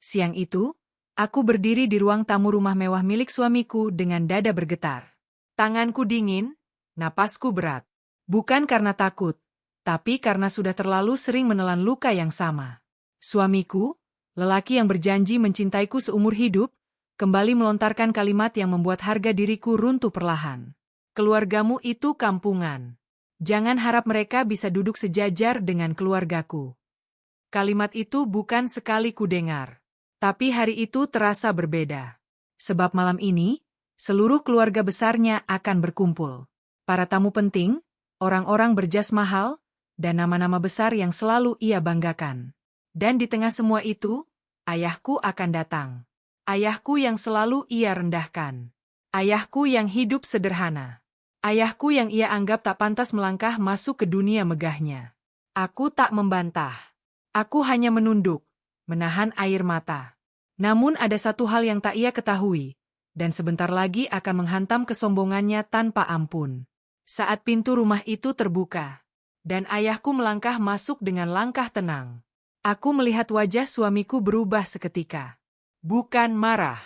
Siang itu, aku berdiri di ruang tamu rumah mewah milik suamiku dengan dada bergetar. Tanganku dingin, napasku berat. Bukan karena takut, tapi karena sudah terlalu sering menelan luka yang sama. Suamiku, lelaki yang berjanji mencintaiku seumur hidup, kembali melontarkan kalimat yang membuat harga diriku runtuh perlahan. Keluargamu itu kampungan. Jangan harap mereka bisa duduk sejajar dengan keluargaku. Kalimat itu bukan sekali ku dengar. Tapi hari itu terasa berbeda. Sebab malam ini, seluruh keluarga besarnya akan berkumpul. Para tamu penting, orang-orang berjas mahal, dan nama-nama besar yang selalu ia banggakan. Dan di tengah semua itu, ayahku akan datang. Ayahku yang selalu ia rendahkan. Ayahku yang hidup sederhana. Ayahku yang ia anggap tak pantas melangkah masuk ke dunia megahnya. Aku tak membantah. Aku hanya menunduk, menahan air mata. Namun ada satu hal yang tak ia ketahui, dan sebentar lagi akan menghantam kesombongannya tanpa ampun. Saat pintu rumah itu terbuka, dan ayahku melangkah masuk dengan langkah tenang. Aku melihat wajah suamiku berubah seketika. Bukan marah,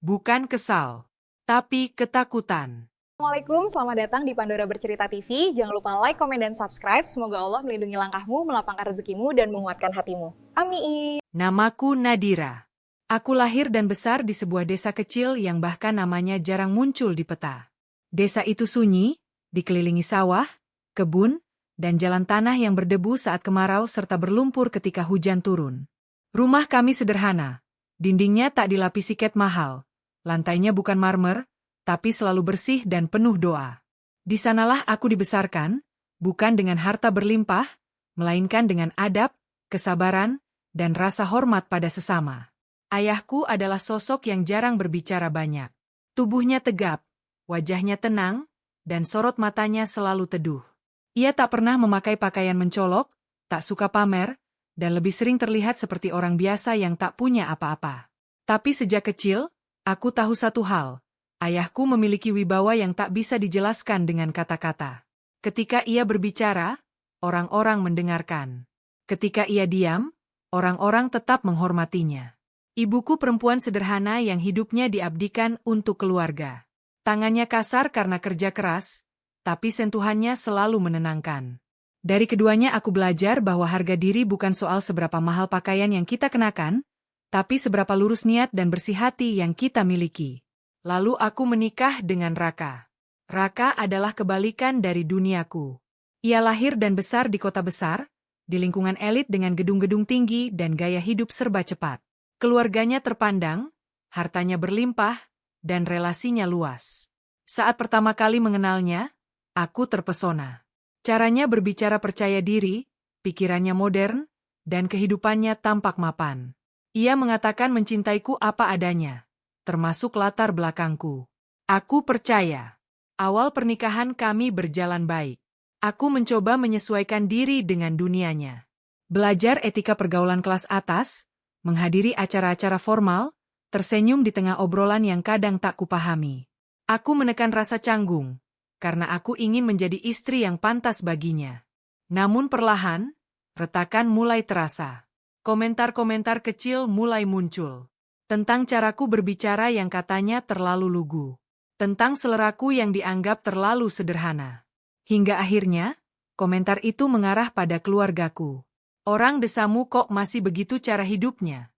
bukan kesal, tapi ketakutan. Assalamualaikum, selamat datang di Pandora Bercerita TV. Jangan lupa like, komen, dan subscribe. Semoga Allah melindungi langkahmu, melapangkan rezekimu, dan menguatkan hatimu. Amin. Namaku Nadira. Aku lahir dan besar di sebuah desa kecil yang bahkan namanya jarang muncul di peta. Desa itu sunyi, dikelilingi sawah, kebun, dan jalan tanah yang berdebu saat kemarau serta berlumpur ketika hujan turun. Rumah kami sederhana. Dindingnya tak dilapisi cat mahal. Lantainya bukan marmer, tapi selalu bersih dan penuh doa. Di sanalah aku dibesarkan, bukan dengan harta berlimpah, melainkan dengan adab, kesabaran, dan rasa hormat pada sesama. Ayahku adalah sosok yang jarang berbicara banyak. Tubuhnya tegap, wajahnya tenang, dan sorot matanya selalu teduh. Ia tak pernah memakai pakaian mencolok, tak suka pamer, dan lebih sering terlihat seperti orang biasa yang tak punya apa-apa. Tapi sejak kecil, aku tahu satu hal. Ayahku memiliki wibawa yang tak bisa dijelaskan dengan kata-kata. Ketika ia berbicara, orang-orang mendengarkan. Ketika ia diam, orang-orang tetap menghormatinya. Ibuku perempuan sederhana yang hidupnya diabdikan untuk keluarga. Tangannya kasar karena kerja keras, tapi sentuhannya selalu menenangkan. Dari keduanya aku belajar bahwa harga diri bukan soal seberapa mahal pakaian yang kita kenakan, tapi seberapa lurus niat dan bersih hati yang kita miliki. Lalu aku menikah dengan Raka. Raka adalah kebalikan dari duniaku. Ia lahir dan besar di kota besar, di lingkungan elit dengan gedung-gedung tinggi dan gaya hidup serba cepat. Keluarganya terpandang, hartanya berlimpah, dan relasinya luas. Saat pertama kali mengenalnya, aku terpesona. Caranya berbicara percaya diri, pikirannya modern, dan kehidupannya tampak mapan. Ia mengatakan mencintaiku apa adanya, termasuk latar belakangku. Aku percaya. Awal pernikahan kami berjalan baik. Aku mencoba menyesuaikan diri dengan dunianya. Belajar etika pergaulan kelas atas, menghadiri acara-acara formal, tersenyum di tengah obrolan yang kadang tak kupahami. Aku menekan rasa canggung, karena aku ingin menjadi istri yang pantas baginya. Namun perlahan, retakan mulai terasa. Komentar-komentar kecil mulai muncul. Tentang caraku berbicara yang katanya terlalu lugu. Tentang seleraku yang dianggap terlalu sederhana. Hingga akhirnya, komentar itu mengarah pada keluargaku. Orang desamu kok masih begitu cara hidupnya?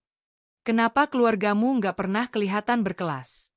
Kenapa keluargamu nggak pernah kelihatan berkelas?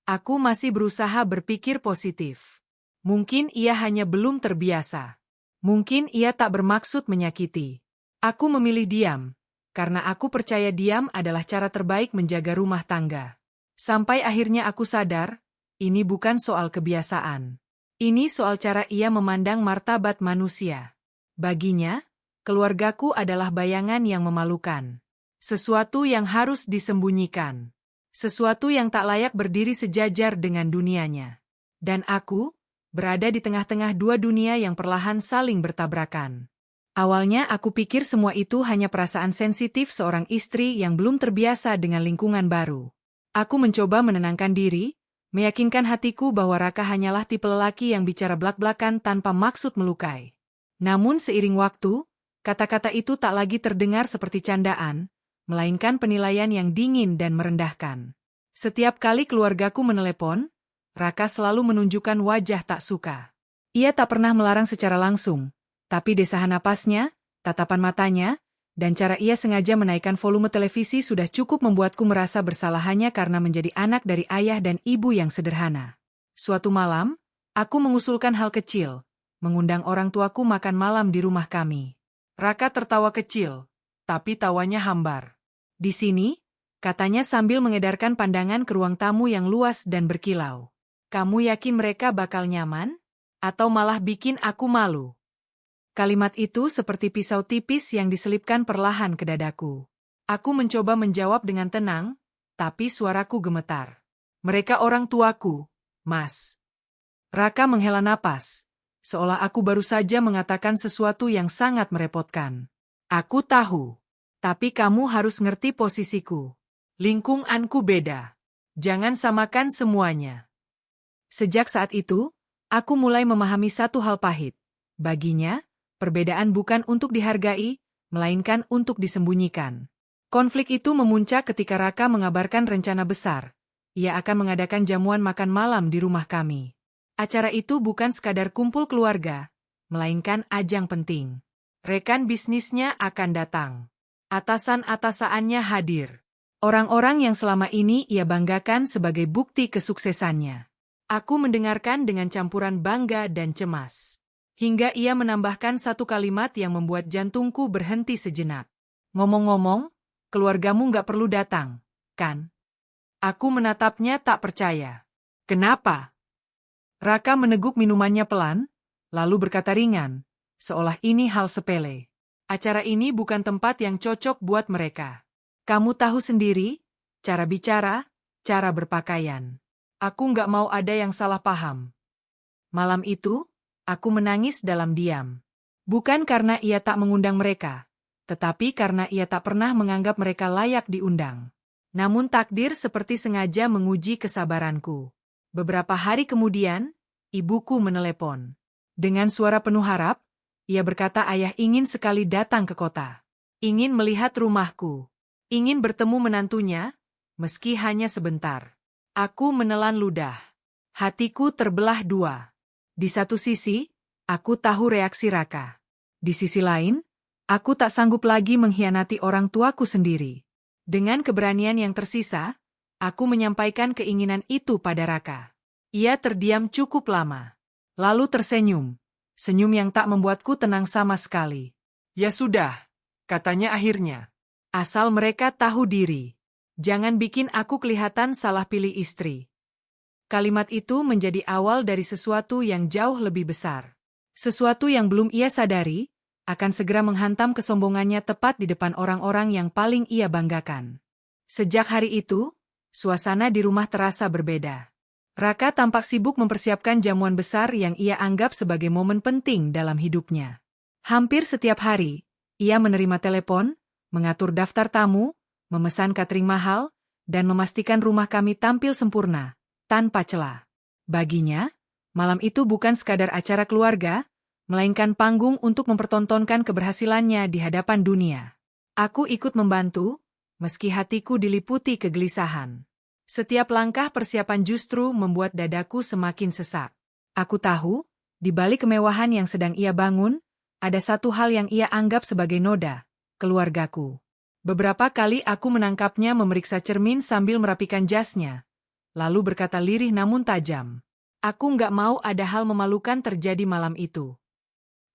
Aku masih berusaha berpikir positif. Mungkin ia hanya belum terbiasa. Mungkin ia tak bermaksud menyakiti. Aku memilih diam. Karena aku percaya diam adalah cara terbaik menjaga rumah tangga. Sampai akhirnya aku sadar, ini bukan soal kebiasaan. Ini soal cara ia memandang martabat manusia. Baginya, keluargaku adalah bayangan yang memalukan. Sesuatu yang harus disembunyikan. Sesuatu yang tak layak berdiri sejajar dengan dunianya. Dan aku, berada di tengah-tengah dua dunia yang perlahan saling bertabrakan. Awalnya aku pikir semua itu hanya perasaan sensitif seorang istri yang belum terbiasa dengan lingkungan baru. Aku mencoba menenangkan diri, meyakinkan hatiku bahwa Raka hanyalah tipe lelaki yang bicara blak-blakan tanpa maksud melukai. Namun seiring waktu, kata-kata itu tak lagi terdengar seperti candaan, melainkan penilaian yang dingin dan merendahkan. Setiap kali keluargaku menelepon, Raka selalu menunjukkan wajah tak suka. Ia tak pernah melarang secara langsung, tapi desahan napasnya, tatapan matanya, dan cara ia sengaja menaikkan volume televisi sudah cukup membuatku merasa bersalah hanya karena menjadi anak dari ayah dan ibu yang sederhana. Suatu malam, aku mengusulkan hal kecil, mengundang orang tuaku makan malam di rumah kami. Raka tertawa kecil, tapi tawanya hambar. Di sini, katanya sambil mengedarkan pandangan ke ruang tamu yang luas dan berkilau. Kamu yakin mereka bakal nyaman? Atau malah bikin aku malu? Kalimat itu seperti pisau tipis yang diselipkan perlahan ke dadaku. Aku mencoba menjawab dengan tenang, tapi suaraku gemetar. Mereka orang tuaku, Mas. Raka menghela napas, seolah aku baru saja mengatakan sesuatu yang sangat merepotkan. Aku tahu, tapi kamu harus ngerti posisiku. Lingkunganku beda. Jangan samakan semuanya. Sejak saat itu, aku mulai memahami satu hal pahit. Baginya, perbedaan bukan untuk dihargai, melainkan untuk disembunyikan. Konflik itu memuncak ketika Raka mengabarkan rencana besar. Ia akan mengadakan jamuan makan malam di rumah kami. Acara itu bukan sekadar kumpul keluarga, melainkan ajang penting. Rekan bisnisnya akan datang. Atasan-atasannya hadir. Orang-orang yang selama ini ia banggakan sebagai bukti kesuksesannya. Aku mendengarkan dengan campuran bangga dan cemas. Hingga ia menambahkan satu kalimat yang membuat jantungku berhenti sejenak. Ngomong-ngomong, keluargamu nggak perlu datang, kan? Aku menatapnya tak percaya. Kenapa? Raka meneguk minumannya pelan, lalu berkata ringan, seolah ini hal sepele. Acara ini bukan tempat yang cocok buat mereka. Kamu tahu sendiri, cara bicara, cara berpakaian. Aku nggak mau ada yang salah paham. Malam itu, aku menangis dalam diam. Bukan karena ia tak mengundang mereka, tetapi karena ia tak pernah menganggap mereka layak diundang. Namun takdir seperti sengaja menguji kesabaranku. Beberapa hari kemudian, ibuku menelepon. Dengan suara penuh harap, ia berkata ayah ingin sekali datang ke kota. Ingin melihat rumahku. Ingin bertemu menantunya, meski hanya sebentar. Aku menelan ludah. Hatiku terbelah dua. Di satu sisi, aku tahu reaksi Raka. Di sisi lain, aku tak sanggup lagi mengkhianati orang tuaku sendiri. Dengan keberanian yang tersisa, aku menyampaikan keinginan itu pada Raka. Ia terdiam cukup lama. Lalu tersenyum. Senyum yang tak membuatku tenang sama sekali. Ya sudah, katanya akhirnya. Asal mereka tahu diri. Jangan bikin aku kelihatan salah pilih istri. Kalimat itu menjadi awal dari sesuatu yang jauh lebih besar. Sesuatu yang belum ia sadari, akan segera menghantam kesombongannya tepat di depan orang-orang yang paling ia banggakan. Sejak hari itu, suasana di rumah terasa berbeda. Raka tampak sibuk mempersiapkan jamuan besar yang ia anggap sebagai momen penting dalam hidupnya. Hampir setiap hari, ia menerima telepon, mengatur daftar tamu, memesan catering mahal, dan memastikan rumah kami tampil sempurna, tanpa celah. Baginya, malam itu bukan sekadar acara keluarga, melainkan panggung untuk mempertontonkan keberhasilannya di hadapan dunia. Aku ikut membantu, meski hatiku diliputi kegelisahan. Setiap langkah persiapan justru membuat dadaku semakin sesak. Aku tahu, di balik kemewahan yang sedang ia bangun, ada satu hal yang ia anggap sebagai noda, keluargaku. Beberapa kali aku menangkapnya memeriksa cermin sambil merapikan jasnya, lalu berkata lirih namun tajam. Aku nggak mau ada hal memalukan terjadi malam itu.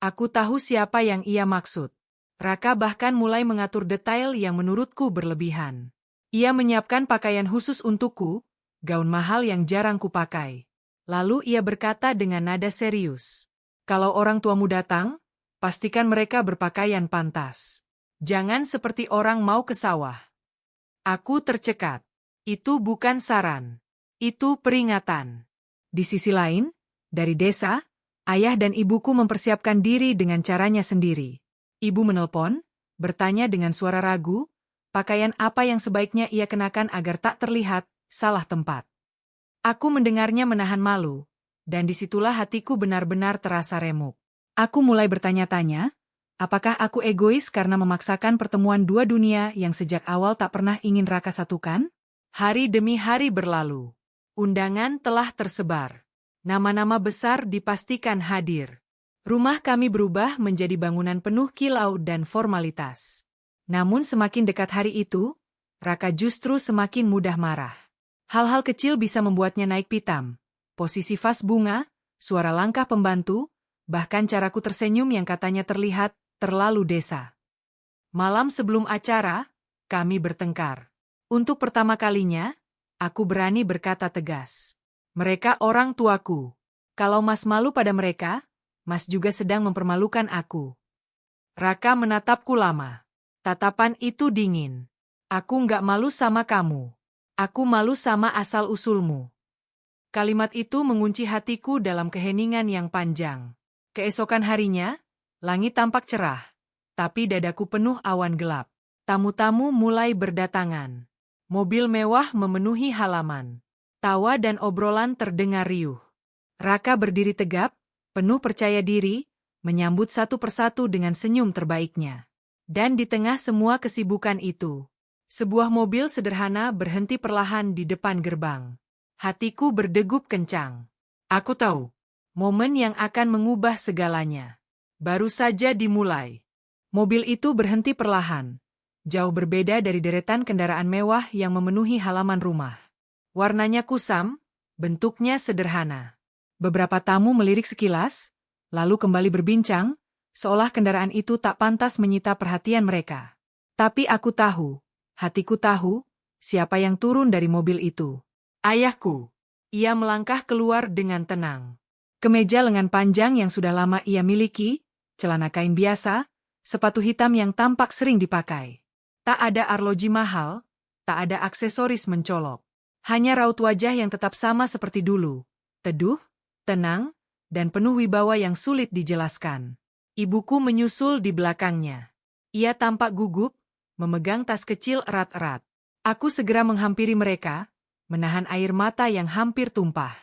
Aku tahu siapa yang ia maksud. Raka bahkan mulai mengatur detail yang menurutku berlebihan. Ia menyiapkan pakaian khusus untukku, gaun mahal yang jarang kupakai. Lalu ia berkata dengan nada serius. Kalau orang tuamu datang, pastikan mereka berpakaian pantas. Jangan seperti orang mau ke sawah. Aku tercekat. Itu bukan saran. Itu peringatan. Di sisi lain, dari desa, ayah dan ibuku mempersiapkan diri dengan caranya sendiri. Ibu menelpon, bertanya dengan suara ragu, pakaian apa yang sebaiknya ia kenakan agar tak terlihat salah tempat. Aku mendengarnya menahan malu, dan disitulah hatiku benar-benar terasa remuk. Aku mulai bertanya-tanya, Apakah aku egois karena memaksakan pertemuan dua dunia yang sejak awal tak pernah ingin Raka satukan? Hari demi hari berlalu. Undangan telah tersebar. Nama-nama besar dipastikan hadir. Rumah kami berubah menjadi bangunan penuh kilau dan formalitas. Namun semakin dekat hari itu, Raka justru semakin mudah marah. Hal-hal kecil bisa membuatnya naik pitam. Posisi vas bunga, suara langkah pembantu, bahkan caraku tersenyum yang katanya terlihat terlalu desa. Malam sebelum acara, kami bertengkar. Untuk pertama kalinya, aku berani berkata tegas. Mereka orang tuaku. Kalau Mas malu pada mereka, Mas juga sedang mempermalukan aku. Raka menatapku lama. Tatapan itu dingin. Aku nggak malu sama kamu. Aku malu sama asal-usulmu. Kalimat itu mengunci hatiku dalam keheningan yang panjang. Keesokan harinya, langit tampak cerah, tapi dadaku penuh awan gelap. Tamu-tamu mulai berdatangan. Mobil mewah memenuhi halaman. Tawa dan obrolan terdengar riuh. Raka berdiri tegap, penuh percaya diri, menyambut satu persatu dengan senyum terbaiknya. Dan di tengah semua kesibukan itu, sebuah mobil sederhana berhenti perlahan di depan gerbang. Hatiku berdegup kencang. Aku tahu, momen yang akan mengubah segalanya baru saja dimulai. Mobil itu berhenti perlahan, jauh berbeda dari deretan kendaraan mewah yang memenuhi halaman rumah. Warnanya kusam, bentuknya sederhana. Beberapa tamu melirik sekilas, lalu kembali berbincang, seolah kendaraan itu tak pantas menyita perhatian mereka. Tapi aku tahu, hatiku tahu, siapa yang turun dari mobil itu. Ayahku. Ia melangkah keluar dengan tenang. Kemeja lengan panjang yang sudah lama ia miliki, celana kain biasa, sepatu hitam yang tampak sering dipakai. Tak ada arloji mahal, tak ada aksesoris mencolok. Hanya raut wajah yang tetap sama seperti dulu, teduh, tenang, dan penuh wibawa yang sulit dijelaskan. Ibuku menyusul di belakangnya. Ia tampak gugup, memegang tas kecil erat-erat. Aku segera menghampiri mereka, menahan air mata yang hampir tumpah.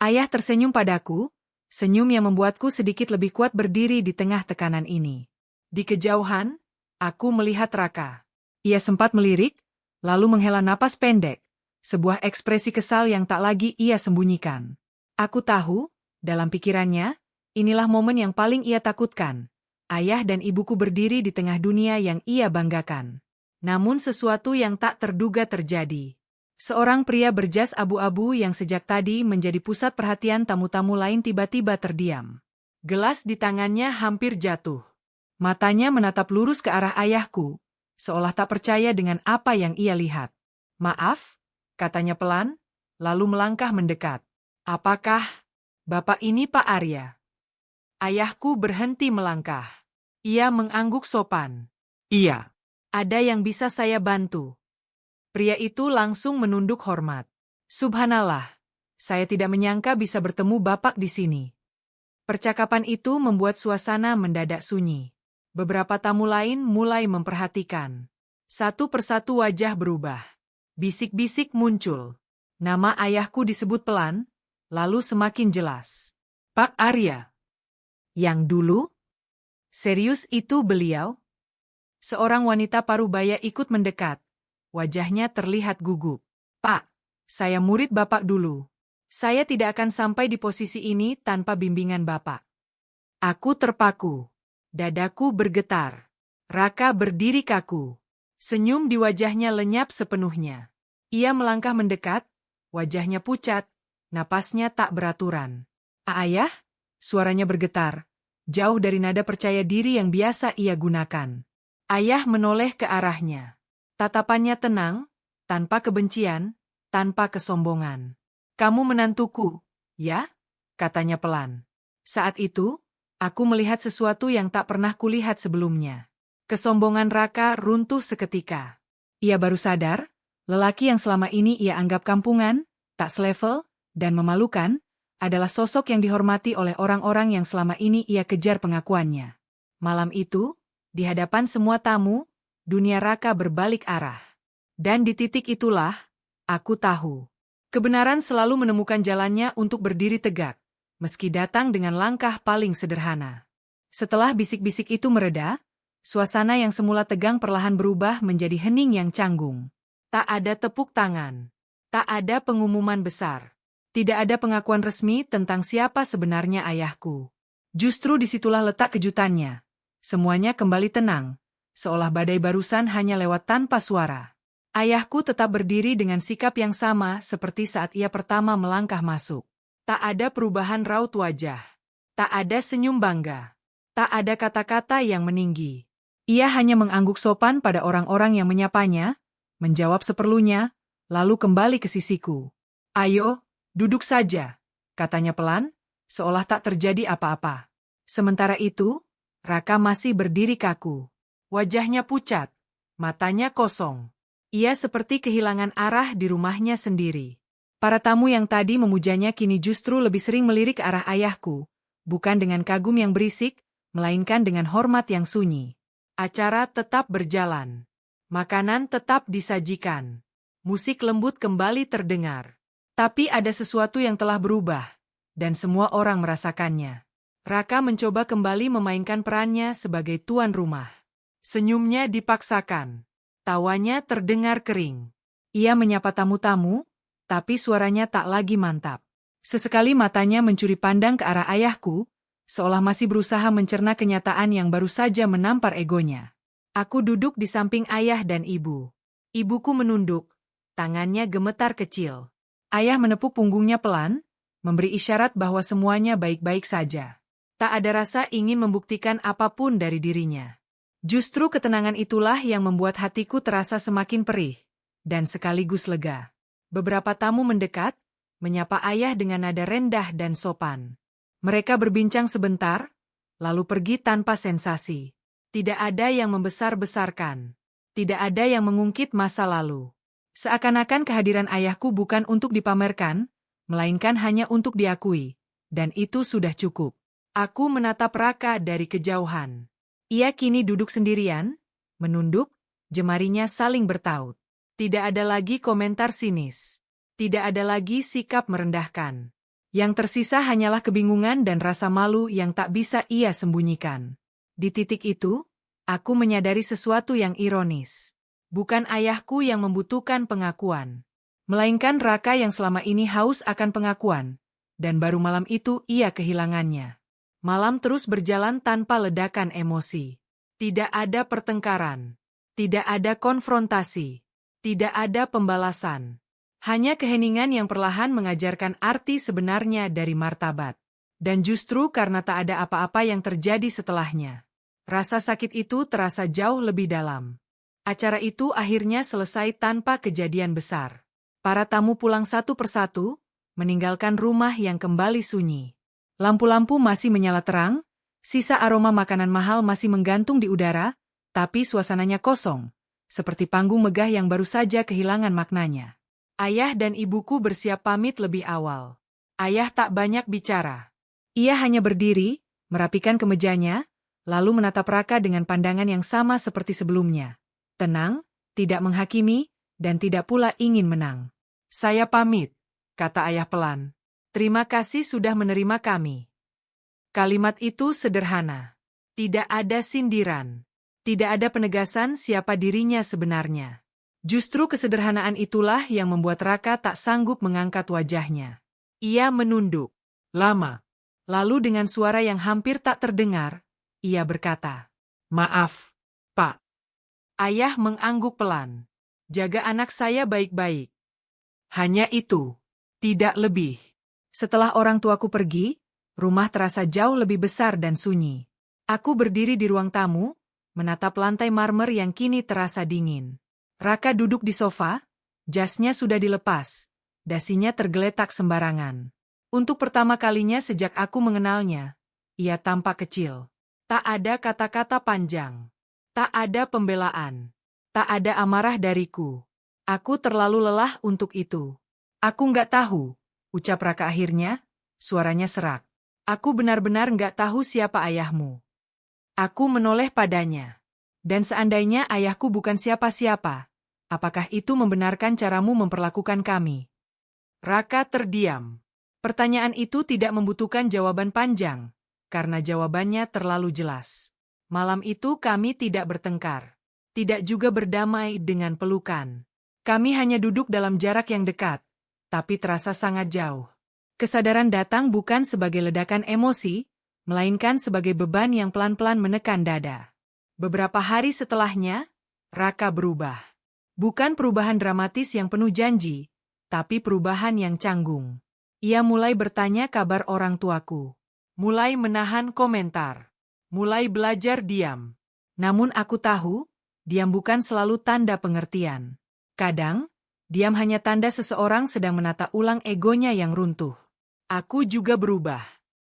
Ayah tersenyum padaku, senyum yang membuatku sedikit lebih kuat berdiri di tengah tekanan ini. Di kejauhan, aku melihat Raka. Ia sempat melirik, lalu menghela napas pendek, sebuah ekspresi kesal yang tak lagi ia sembunyikan. Aku tahu, dalam pikirannya, inilah momen yang paling ia takutkan. Ayah dan ibuku berdiri di tengah dunia yang ia banggakan. Namun sesuatu yang tak terduga terjadi. Seorang pria berjas abu-abu yang sejak tadi menjadi pusat perhatian tamu-tamu lain tiba-tiba terdiam. Gelas di tangannya hampir jatuh. Matanya menatap lurus ke arah ayahku, seolah tak percaya dengan apa yang ia lihat. Maaf, katanya pelan, lalu melangkah mendekat. Apakah Bapak ini Pak Arya? Ayahku berhenti melangkah. Ia mengangguk sopan. Iya. Ada yang bisa saya bantu? Pria itu langsung menunduk hormat. Subhanallah, saya tidak menyangka bisa bertemu Bapak di sini. Percakapan itu membuat suasana mendadak sunyi. Beberapa tamu lain mulai memperhatikan. Satu persatu wajah berubah. Bisik-bisik muncul. Nama ayahku disebut pelan, lalu semakin jelas. Pak Arya. Yang dulu? Serius itu beliau? Seorang wanita parubaya ikut mendekat. Wajahnya terlihat gugup. Pak, saya murid Bapak dulu. Saya tidak akan sampai di posisi ini tanpa bimbingan Bapak. Aku terpaku. Dadaku bergetar. Raka berdiri kaku. Senyum di wajahnya lenyap sepenuhnya. Ia melangkah mendekat, wajahnya pucat, napasnya tak beraturan. Ayah? Suaranya bergetar, jauh dari nada percaya diri yang biasa ia gunakan. Ayah menoleh ke arahnya. Tatapannya tenang, tanpa kebencian, tanpa kesombongan. Kamu menantuku, ya? Katanya pelan. Saat itu, aku melihat sesuatu yang tak pernah kulihat sebelumnya. Kesombongan Raka runtuh seketika. Ia baru sadar, lelaki yang selama ini ia anggap kampungan, tak selevel, dan memalukan, adalah sosok yang dihormati oleh orang-orang yang selama ini ia kejar pengakuannya. Malam itu, di hadapan semua tamu, dunia Raka berbalik arah. Dan di titik itulah, aku tahu. Kebenaran selalu menemukan jalannya untuk berdiri tegak, meski datang dengan langkah paling sederhana. Setelah bisik-bisik itu mereda, suasana yang semula tegang perlahan berubah menjadi hening yang canggung. Tak ada tepuk tangan. Tak ada pengumuman besar. Tidak ada pengakuan resmi tentang siapa sebenarnya ayahku. Justru disitulah letak kejutannya. Semuanya kembali tenang, seolah badai barusan hanya lewat tanpa suara. Ayahku tetap berdiri dengan sikap yang sama seperti saat ia pertama melangkah masuk. Tak ada perubahan raut wajah. Tak ada senyum bangga. Tak ada kata-kata yang meninggi. Ia hanya mengangguk sopan pada orang-orang yang menyapanya, menjawab seperlunya, lalu kembali ke sisiku. "Ayo, duduk saja," katanya pelan, seolah tak terjadi apa-apa. Sementara itu, Raka masih berdiri kaku. Wajahnya pucat, matanya kosong. Ia seperti kehilangan arah di rumahnya sendiri. Para tamu yang tadi memujanya kini justru lebih sering melirik ke arah ayahku, bukan dengan kagum yang berisik, melainkan dengan hormat yang sunyi. Acara tetap berjalan. Makanan tetap disajikan. Musik lembut kembali terdengar. Tapi ada sesuatu yang telah berubah, dan semua orang merasakannya. Raka mencoba kembali memainkan perannya sebagai tuan rumah. Senyumnya dipaksakan. Tawanya terdengar kering. Ia menyapa tamu-tamu, tapi suaranya tak lagi mantap. Sesekali matanya mencuri pandang ke arah ayahku, seolah masih berusaha mencerna kenyataan yang baru saja menampar egonya. Aku duduk di samping ayah dan ibu. Ibuku menunduk, tangannya gemetar kecil. Ayah menepuk punggungnya pelan, memberi isyarat bahwa semuanya baik-baik saja. Tak ada rasa ingin membuktikan apapun dari dirinya. Justru ketenangan itulah yang membuat hatiku terasa semakin perih, dan sekaligus lega. Beberapa tamu mendekat, menyapa ayah dengan nada rendah dan sopan. Mereka berbincang sebentar, lalu pergi tanpa sensasi. Tidak ada yang membesar-besarkan. Tidak ada yang mengungkit masa lalu. Seakan-akan kehadiran ayahku bukan untuk dipamerkan, melainkan hanya untuk diakui. Dan itu sudah cukup. Aku menatap Raka dari kejauhan. Ia kini duduk sendirian, menunduk, jemarinya saling bertaut. Tidak ada lagi komentar sinis. Tidak ada lagi sikap merendahkan. Yang tersisa hanyalah kebingungan dan rasa malu yang tak bisa ia sembunyikan. Di titik itu, aku menyadari sesuatu yang ironis. Bukan ayahku yang membutuhkan pengakuan, melainkan Raka yang selama ini haus akan pengakuan, dan baru malam itu ia kehilangannya. Malam terus berjalan tanpa ledakan emosi. Tidak ada pertengkaran. Tidak ada konfrontasi. Tidak ada pembalasan. Hanya keheningan yang perlahan mengajarkan arti sebenarnya dari martabat. Dan justru karena tak ada apa-apa yang terjadi setelahnya, rasa sakit itu terasa jauh lebih dalam. Acara itu akhirnya selesai tanpa kejadian besar. Para tamu pulang satu persatu, meninggalkan rumah yang kembali sunyi. Lampu-lampu masih menyala terang, sisa aroma makanan mahal masih menggantung di udara, tapi suasananya kosong, seperti panggung megah yang baru saja kehilangan maknanya. Ayah dan ibuku bersiap pamit lebih awal. Ayah tak banyak bicara. Ia hanya berdiri, merapikan kemejanya, lalu menatap Raka dengan pandangan yang sama seperti sebelumnya. Tenang, tidak menghakimi, dan tidak pula ingin menang. "Saya pamit," kata ayah pelan. "Terima kasih sudah menerima kami." Kalimat itu sederhana. Tidak ada sindiran. Tidak ada penegasan siapa dirinya sebenarnya. Justru kesederhanaan itulah yang membuat Raka tak sanggup mengangkat wajahnya. Ia menunduk lama. Lalu dengan suara yang hampir tak terdengar, ia berkata, "Maaf, Pak." Ayah mengangguk pelan. "Jaga anak saya baik-baik." Hanya itu, tidak lebih. Setelah orang tuaku pergi, rumah terasa jauh lebih besar dan sunyi. Aku berdiri di ruang tamu, menatap lantai marmer yang kini terasa dingin. Raka duduk di sofa, jasnya sudah dilepas, dasinya tergeletak sembarangan. Untuk pertama kalinya sejak aku mengenalnya, ia tampak kecil. Tak ada kata-kata panjang. Tak ada pembelaan. Tak ada amarah dariku. Aku terlalu lelah untuk itu. "Aku nggak tahu," ucap Raka akhirnya, suaranya serak. "Aku benar-benar nggak tahu siapa ayahmu." Aku menoleh padanya. "Dan seandainya ayahku bukan siapa-siapa, apakah itu membenarkan caramu memperlakukan kami?" Raka terdiam. Pertanyaan itu tidak membutuhkan jawaban panjang, karena jawabannya terlalu jelas. Malam itu kami tidak bertengkar. Tidak juga berdamai dengan pelukan. Kami hanya duduk dalam jarak yang dekat, tapi terasa sangat jauh. Kesadaran datang bukan sebagai ledakan emosi, melainkan sebagai beban yang pelan-pelan menekan dada. Beberapa hari setelahnya, Raka berubah. Bukan perubahan dramatis yang penuh janji, tapi perubahan yang canggung. Ia mulai bertanya kabar orang tuaku. Mulai menahan komentar. Mulai belajar diam. Namun aku tahu, diam bukan selalu tanda pengertian. Kadang, diam hanya tanda seseorang sedang menata ulang egonya yang runtuh. Aku juga berubah.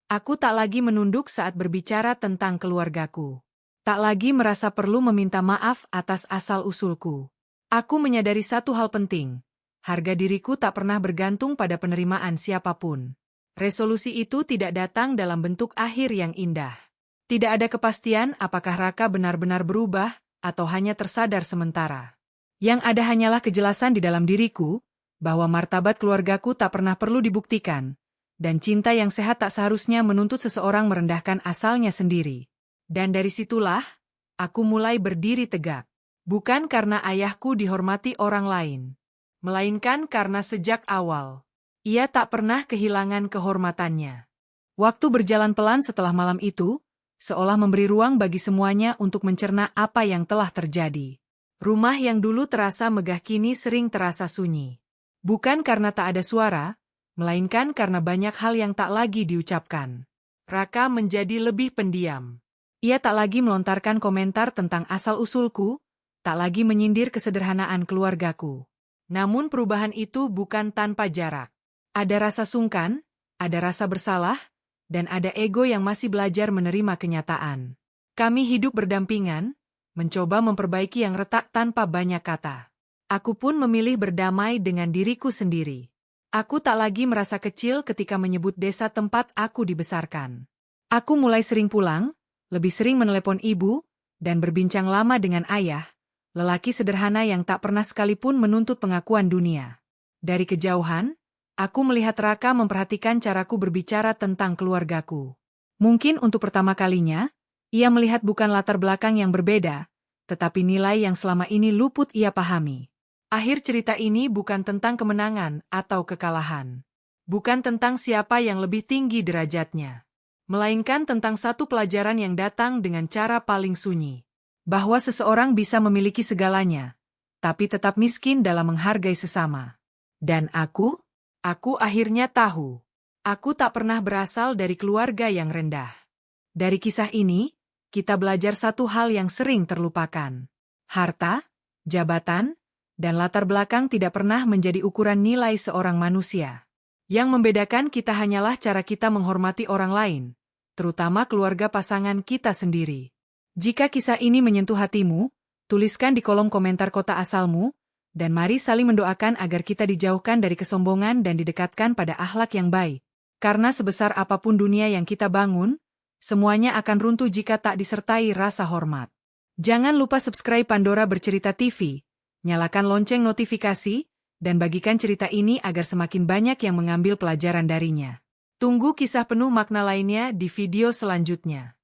Aku tak lagi menunduk saat berbicara tentang keluargaku. Tak lagi merasa perlu meminta maaf atas asal-usulku. Aku menyadari satu hal penting. Harga diriku tak pernah bergantung pada penerimaan siapapun. Resolusi itu tidak datang dalam bentuk akhir yang indah. Tidak ada kepastian apakah Raka benar-benar berubah atau hanya tersadar sementara. Yang ada hanyalah kejelasan di dalam diriku, bahwa martabat keluargaku tak pernah perlu dibuktikan, dan cinta yang sehat tak seharusnya menuntut seseorang merendahkan asalnya sendiri. Dan dari situlah, aku mulai berdiri tegak. Bukan karena ayahku dihormati orang lain, melainkan karena sejak awal, ia tak pernah kehilangan kehormatannya. Waktu berjalan pelan setelah malam itu, seolah memberi ruang bagi semuanya untuk mencerna apa yang telah terjadi. Rumah yang dulu terasa megah kini sering terasa sunyi. Bukan karena tak ada suara, melainkan karena banyak hal yang tak lagi diucapkan. Raka menjadi lebih pendiam. Ia tak lagi melontarkan komentar tentang asal-usulku, tak lagi menyindir kesederhanaan keluargaku. Namun perubahan itu bukan tanpa jarak. Ada rasa sungkan, ada rasa bersalah, dan ada ego yang masih belajar menerima kenyataan. Kami hidup berdampingan, mencoba memperbaiki yang retak tanpa banyak kata. Aku pun memilih berdamai dengan diriku sendiri. Aku tak lagi merasa kecil ketika menyebut desa tempat aku dibesarkan. Aku mulai sering pulang, lebih sering menelepon ibu, dan berbincang lama dengan ayah, lelaki sederhana yang tak pernah sekalipun menuntut pengakuan dunia. Dari kejauhan, aku melihat Raka memperhatikan caraku berbicara tentang keluargaku. Mungkin untuk pertama kalinya, ia melihat bukan latar belakang yang berbeda, tetapi nilai yang selama ini luput ia pahami. Akhir cerita ini bukan tentang kemenangan atau kekalahan. Bukan tentang siapa yang lebih tinggi derajatnya. Melainkan tentang satu pelajaran yang datang dengan cara paling sunyi. Bahwa seseorang bisa memiliki segalanya, tapi tetap miskin dalam menghargai sesama. Dan aku akhirnya tahu. Aku tak pernah berasal dari keluarga yang rendah. Dari kisah ini, kita belajar satu hal yang sering terlupakan. Harta, jabatan, dan latar belakang tidak pernah menjadi ukuran nilai seorang manusia. Yang membedakan kita hanyalah cara kita menghormati orang lain, terutama keluarga pasangan kita sendiri. Jika kisah ini menyentuh hatimu, tuliskan di kolom komentar kota asalmu, dan mari saling mendoakan agar kita dijauhkan dari kesombongan dan didekatkan pada akhlak yang baik. Karena sebesar apapun dunia yang kita bangun, semuanya akan runtuh jika tak disertai rasa hormat. Jangan lupa subscribe Pandora Bercerita TV, nyalakan lonceng notifikasi, dan bagikan cerita ini agar semakin banyak yang mengambil pelajaran darinya. Tunggu kisah penuh makna lainnya di video selanjutnya.